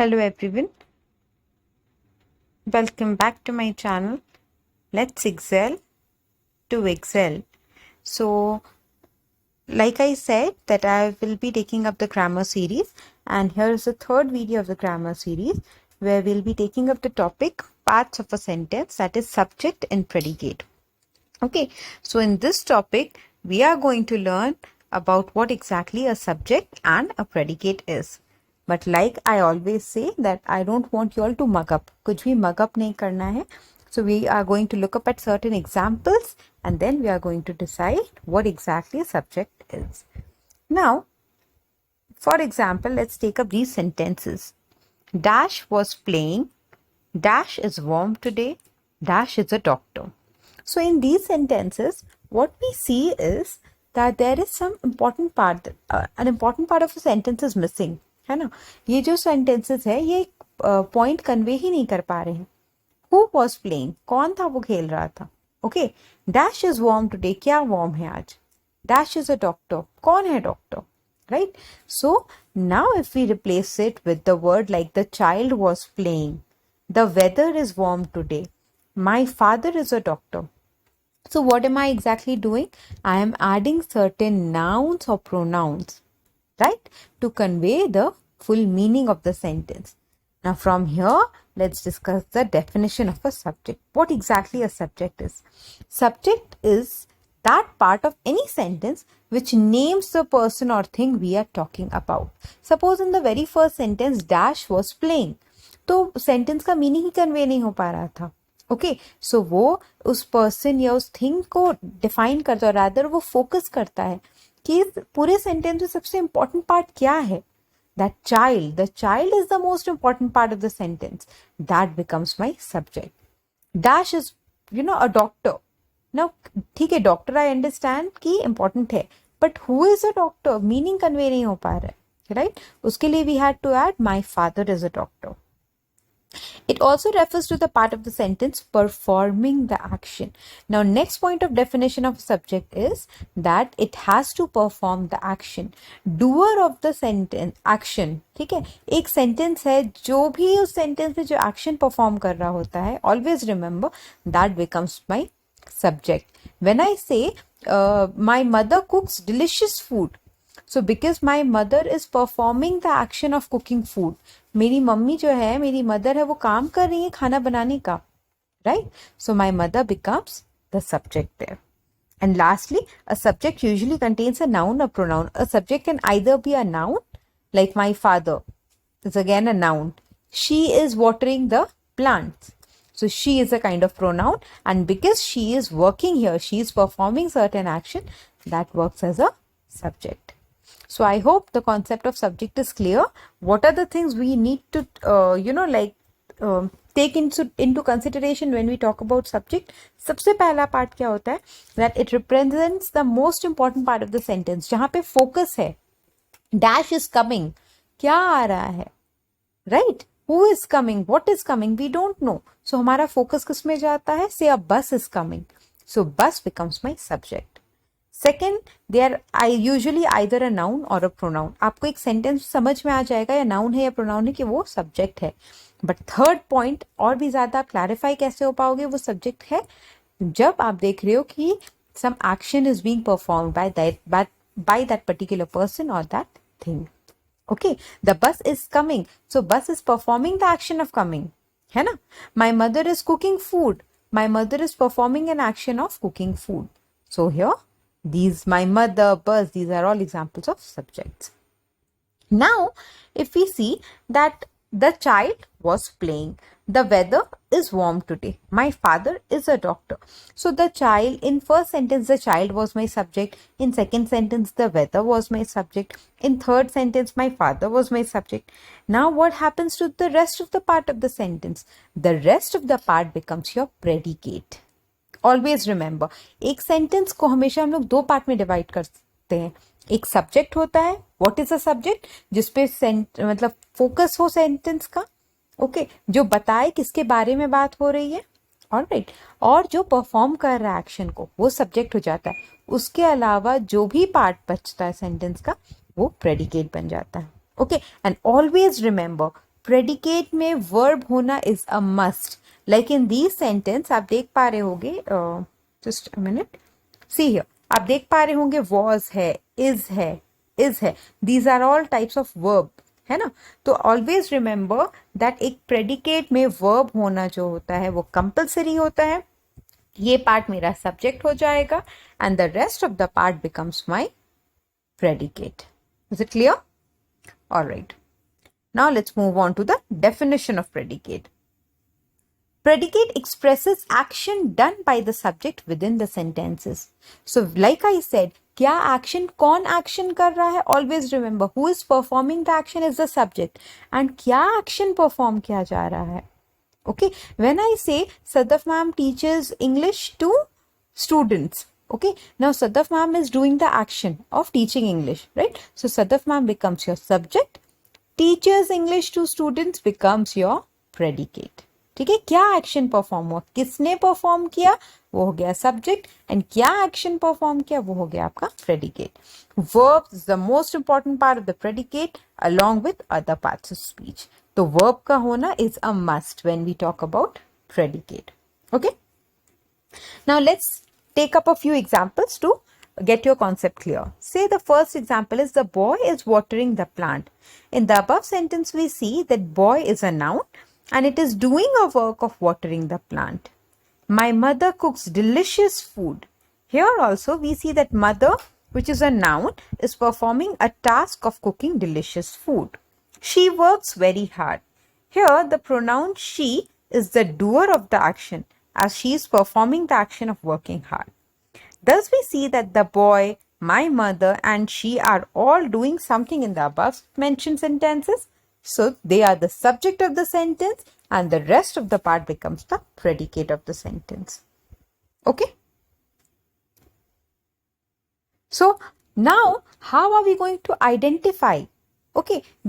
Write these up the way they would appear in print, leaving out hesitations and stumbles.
Hello everyone, welcome back to my channel. Let's excel to excel. So, like I said that I will be taking up the grammar series, and here is the third video of the grammar series where we'll be taking up the topic parts of a sentence, that is subject and predicate. Okay, so in this topic we are going to learn about what exactly a subject and a predicate is. But like I always say that I don't want you all to mug up. कुछ भी mug up नहीं करना है. So we are going to look up at certain examples and then we are going to decide what exactly a subject is. Now, for example, let's take up these sentences. Dash was playing. Dash is warm today. Dash is a doctor. So in these sentences, what we see is that there is some important part, an important part of a sentence is missing, है ना? ये जो sentences है ये point convey ही नहीं कर पा रहे हैं. Who was playing? कौन था वो खेल रहा था? Okay. Dash is warm today. क्या warm है आज? Dash is a doctor. कौन है doctor? Right? So now if we replace it with the word like the child was playing, the weather is warm today, my father is a doctor. So what am I exactly doing? I am adding certain nouns or pronouns, right, to convey the full meaning of the sentence. Now from here, let's discuss the definition of a subject. What exactly a subject is? Subject is that part of any sentence which names the person or thing we are talking about. Suppose in the very first sentence, Dash was playing. तो sentence का meaning ही convey नहीं हो पा रहा था. Okay so वो उस person या उस थिंग को डिफाइन करता है, रादर वो फोकस करता है कि पूरे सेंटेंस में सबसे इंपॉर्टेंट पार्ट क्या है. That child, the child is the most important part of the sentence. That becomes my subject. Dash is a doctor. Now ठीक है, डॉक्टर आई अंडरस्टैंड कि इंपॉर्टेंट है, but who is a doctor meaning convey नहीं हो पा रहा है, राइट? उसके लिए we had to add my father is a doctor. It also refers to the part of the sentence performing the action. Now, next point of definition of subject is that it has to perform the action. Doer of the sentence, action. ठीक है, एक sentence है जो भी उस sentence में जो action perform कर रहा होता है, always remember that becomes my subject. When I say my mother cooks delicious food, so because my mother is performing the action of cooking food, मेरी मम्मी जो है, मेरी मदर है, वो काम कर रही है खाना बनाने का, right? So my mother becomes the subject there. And lastly, a subject usually contains a noun or pronoun. A subject can either be a noun, like my father is again a noun. She is watering the plants. So she is a kind of pronoun, and because she is working here, she is performing certain action, that works as a subject. So I hope the concept of subject is clear. What are the things we need to, take into consideration when we talk about subject? सबसे पहला part क्या होता है? That it represents the most important part of the sentence. जहाँ पे focus है. Dash is coming. क्या आ रहा है? Right? Who is coming? What is coming? We don't know. So हमारा focus किस में जाता है? Say a bus is coming. So bus becomes my subject. Second, they are usually either a noun or a pronoun. आपको एक sentence समझ में आ जाएगा या नाउन है या प्रोनाउन है कि वो सब्जेक्ट है. बट थर्ड पॉइंट और भी ज़्यादा क्लैरिफाई कैसे हो पाओगे, वो सब्जेक्ट है जब आप देख रहे हो कि some action is being performed by that particular person और that thing. Okay, the bus is coming, so bus is performing the action of coming, है ना? My mother is cooking food, my mother is performing an action of cooking food. So here these, my mother, bus, these are all examples of subjects. Now, if we see that the child was playing, the weather is warm today, my father is a doctor. So the child, in first sentence the child was my subject, in second sentence the weather was my subject, in third sentence my father was my subject. Now what happens to the rest of the part of the sentence? The rest of the part becomes your predicate. Always remember, एक sentence को हमेशा हम लोग दो part में divide करते हैं. एक सब्जेक्ट होता है, व्हाट इज अ सब्जेक्ट, जिसपे मतलब फोकस हो सेंटेंस का, ओके, जो बताए किसके बारे में बात हो रही है, ऑलराइट, और जो परफॉर्म कर रहा है एक्शन को, वो सब्जेक्ट हो जाता है. उसके अलावा जो भी पार्ट बचता है सेंटेंस का, वो प्रेडिकेट बन जाता है. Okay, and always remember, predicate में वर्ब होना is a must. Like in these sentence आप देख पा रहे होंगे, just a minute, see here, आप देख पा रहे होंगे वॉज है, इज है, these are all types of verb, है ना. तो ऑलवेज रिमेंबर दैट एक प्रेडिकेट में वर्ब होना जो होता है वो कंपल्सरी होता है. ये पार्ट मेरा सब्जेक्ट हो जाएगा and the rest of the part becomes my predicate. Is it clear? All right. Now let's move on to the definition of predicate. Predicate expresses action done by the subject within the sentences. So like I said, क्या action, कौन action कर रहा है? Always remember, who is performing the action is the subject. And क्या action perform किया जा रहा है? Okay. When I say Sadaf ma'am teaches English to students. Okay. Now Sadaf ma'am is doing the action of teaching English, right? So Sadaf ma'am becomes your subject. Teaches English to students becomes your predicate. ठीक है, क्या action perform हुआ, किसने perform किया, वो हो गया subject, and क्या एक्शन परफॉर्म किया वो हो गया आपका predicate. Verb is the most important part of the predicate along with other parts of speech. तो वर्ब का होना is a must when we talk about predicate. Okay, now let's take up a few examples to get your concept clear. Say the first example is the boy is watering the plant. In the above sentence, we see that boy is a noun and it is doing a work of watering the plant. My mother cooks delicious food. Here also we see that mother, which is a noun, is performing a task of cooking delicious food. She works very hard. Here the pronoun she is the doer of the action, as she is performing the action of working hard. Thus we see that the boy, my mother and she are all doing something in the above mentioned sentences. So they are the subject of the sentence and the rest of the part becomes the predicate of the sentence. Okay? So now how are we going to identify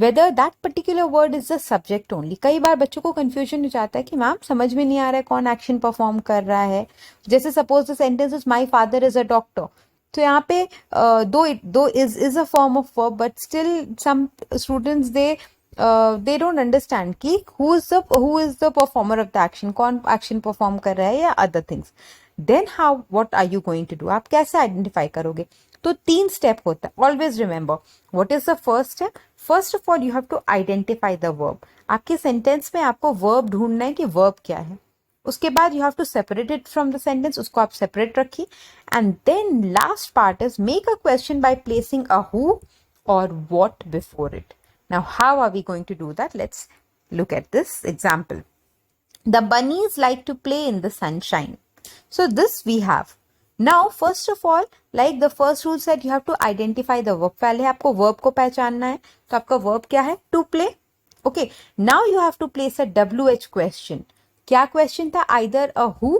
whether that particular word is the subject only? कई बार बच्चों को confusion हो जाता है कि ma'am समझ में नहीं आ रहा है कौन एक्शन परफॉर्म कर रहा है. जैसे suppose the sentence is my father is a doctor, तो यहाँ पे दो is a form of verb, but still some students they don't understand कि who is the performer of the action, कौन एक्शन परफॉर्म कर रहा है या other things. Then how what are you going to do, आप कैसे identify करोगे? तो 3 स्टेप होता है. Always remember what is the first step. First of all you have to identify the verb. आपके सेंटेंस में आपको वर्ब ढूंढना है कि वर्ब क्या है. उसके बाद you have to separate it from the sentence, उसको आप सेपरेट रखिए. And then last part is make a question by placing a who और what before it. Now how are we going to do that? Let's look at this example. The bunnies like to play in the sunshine. So this we have. Now first of all, like the first rule said, you have to identify the verb. पहले आपको verb को पहचानना है. तो आपका verb क्या है? To play. Okay. Now you have to place a WH question. क्या question था? Either a who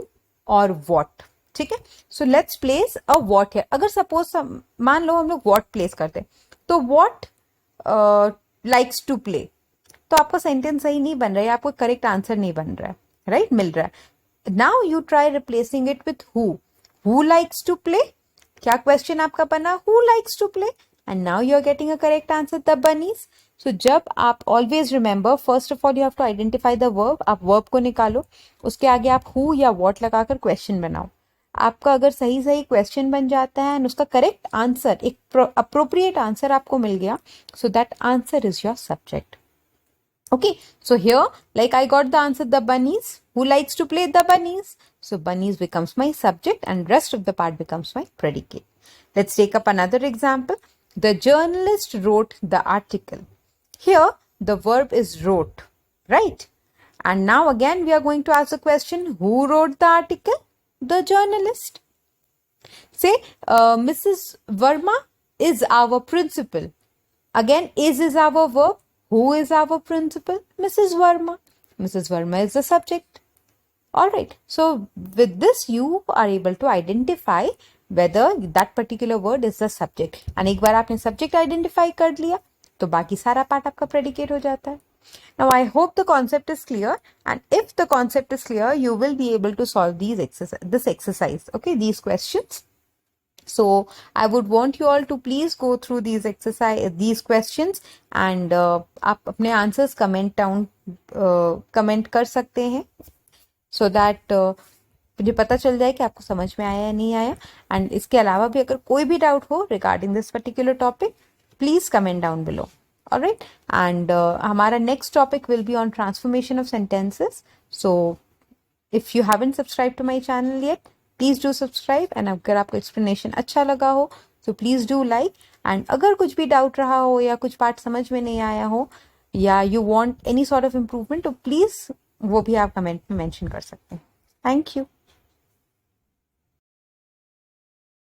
or what. ठीक है. So let's place a what here. अगर suppose मान लो हम लोग what place करते हैं, तो what likes to play. तो आपका सेंटेंस सही नहीं बन रहा है, आपको करेक्ट आंसर नहीं बन रहा है, राइट? मिल रहा है. Now you try replacing it with who likes to play. क्या क्वेश्चन आपका बना? Who likes to play. And now you are getting a correct answer, the bunnies. So जब आप always remember, first of all you have to identify the verb. आप verb को निकालो, उसके आगे आप हु या वॉट लगाकर क्वेश्चन बनाओ. आपका अगर सही सही क्वेश्चन बन जाता है एंड उसका करेक्ट आंसर, एक अप्रोप्रिएट आंसर आपको मिल गया, so that answer is your subject. Okay, so here, like I got the answer, the bunnies. Who likes to play? The bunnies. So bunnies becomes my subject and rest of the part becomes my predicate. Let's take up another example. The journalist wrote the article. Here, the verb is wrote, right? And now again, we are going to ask the question, who wrote the article? The journalist. Say, Mrs. Verma is our principal. Again, is our verb. Who is our principal? Mrs. Verma. Mrs. Verma is the subject. Alright. So with this you are able to identify whether that particular word is the subject. And एक बार आपने subject identify कर लिया तो बाकी सारा part आपका predicate हो जाता है. Now I hope the concept is clear, and if the concept is clear you will be able to solve this exercise. Okay, these questions. So I would want you all to please go through these questions, and आप अपने answers comment कर सकते हैं, so that मुझे पता चल जाए कि आपको समझ में आया या नहीं आया. एंड इसके अलावा भी अगर कोई भी डाउट हो regarding this particular topic, please comment down below. Alright, and हमारा next topic will be on transformation of sentences. So if you haven't subscribe to my channel yet, please do subscribe. And अगर आपको explanation अच्छा लगा हो तो please do like. And अगर कुछ भी डाउट रहा हो या कुछ पार्ट समझ में नहीं आया हो या you want any sort of improvement, तो प्लीज वो भी आप कमेंट में मेंशन कर सकते हैं. Thank you.